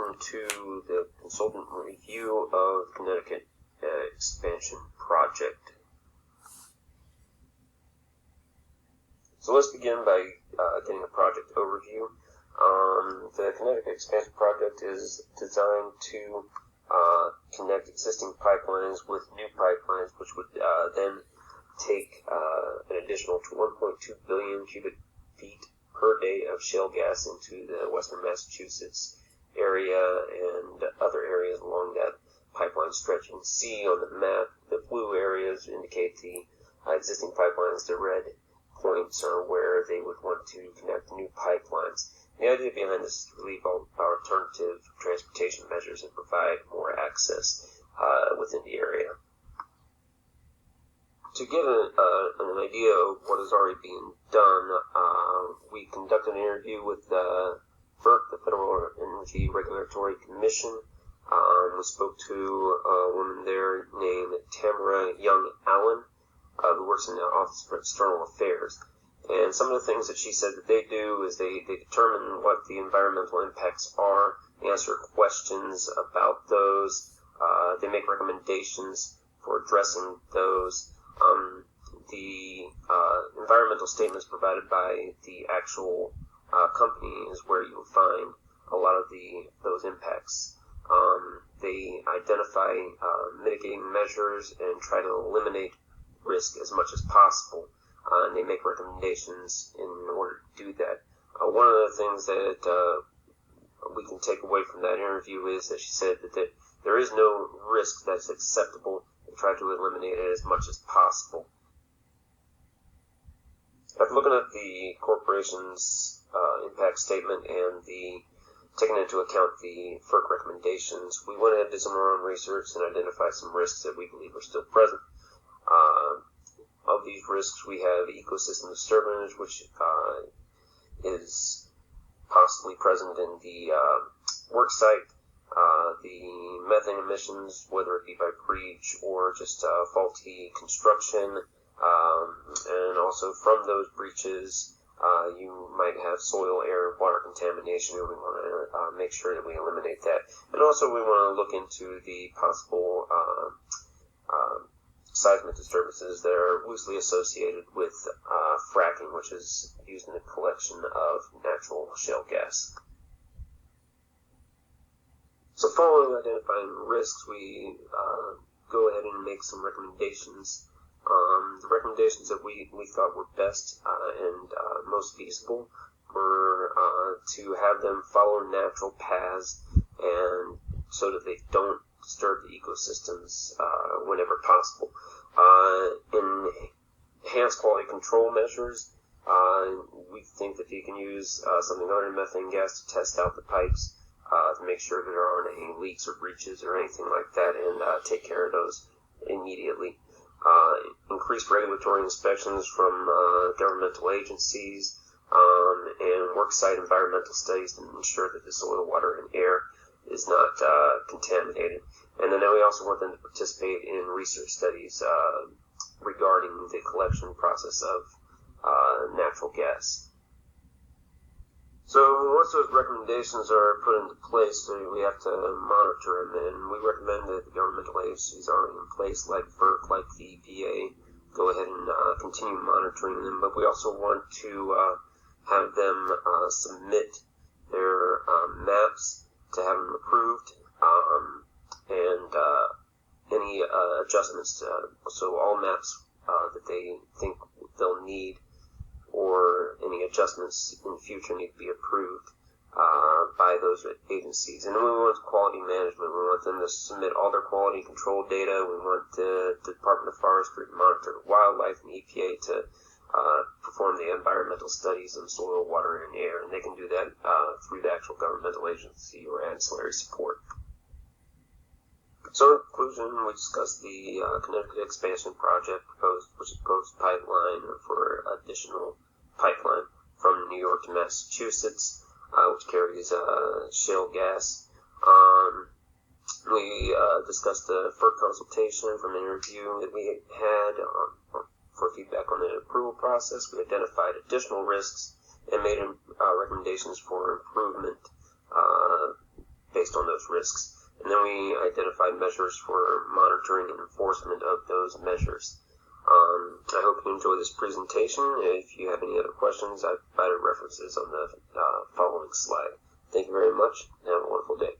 welcome to the consultant review of the Connecticut expansion project. So let's begin by getting a project overview. The Connecticut expansion project is designed to connect existing pipelines with new pipelines, which would then take an additional 1.2 billion cubic feet per day of shale gas into the western Massachusetts area and other areas along that pipeline stretch. You can see on the map the blue areas indicate the existing pipelines. The red points are where they would want to connect new pipelines. The idea behind this is to relieve all alternative transportation measures and provide more access within the area. To get an idea of what is already being done, we conducted an interview with FERC, the Federal Energy Regulatory Commission. We spoke to a woman there named Tamara Young Allen, who works in the Office for External Affairs. And some of the things that she said that they do is they determine what the environmental impacts are, they answer questions about those, they make recommendations for addressing those. The environmental statements provided by the actual company is where you will find a lot of those impacts. They identify mitigating measures and try to eliminate risk as much as possible, and they make recommendations in order to do that. One of the things that we can take away from that interview is that she said that there is no risk that's acceptable. Try to eliminate it as much as possible. After looking at the corporation's impact statement and taking into account the FERC recommendations, we went ahead and did some of our own research and identified some risks that we believe are still present. Of these risks, we have ecosystem disturbance, which is possibly present in the work site. The methane emissions, whether it be by breach or just faulty construction, and also from those breaches, you might have soil, air, water contamination, and we want to make sure that we eliminate that. And also we want to look into the possible seismic disturbances that are loosely associated with fracking, which is used in the collection of natural shale gas. So following identifying risks, we go ahead and make some recommendations. The recommendations that we thought were best and most feasible were to have them follow natural paths and so that they don't disturb the ecosystems whenever possible. Enhanced quality control measures, we think that you can use something other than methane gas to test out the pipes, to make sure that there aren't any leaks or breaches or anything like that, and take care of those immediately. Increased regulatory inspections from governmental agencies, and worksite environmental studies to ensure that the soil, water, and air is not contaminated. And then we also want them to participate in research studies regarding the collection process of natural gas. So once those recommendations are put into place, we have to monitor them, and we recommend that the governmental agencies already in place, like FERC, like the EPA, go ahead and continue monitoring them. But we also want to have them submit their maps to have them approved, and any adjustments. So all maps that they think they'll need or any adjustments in the future need to be approved by those agencies. And then we want quality management. We want them to submit all their quality control data. We want the Department of Forestry to monitor wildlife and EPA to perform the environmental studies on soil, water, and air. And they can do that through the actual governmental agency or ancillary support. So in conclusion, we discussed the Connecticut expansion project, which is proposed pipeline for additional pipeline from New York to Massachusetts, which carries shale gas. We discussed the FERC consultation from an interview that we had for feedback on the approval process. We identified additional risks and made recommendations for improvement based on those risks. And then we identified measures for monitoring and enforcement of those measures. I hope you enjoy this presentation. If you have any other questions, I've provided references on the following slide. Thank you very much, and have a wonderful day.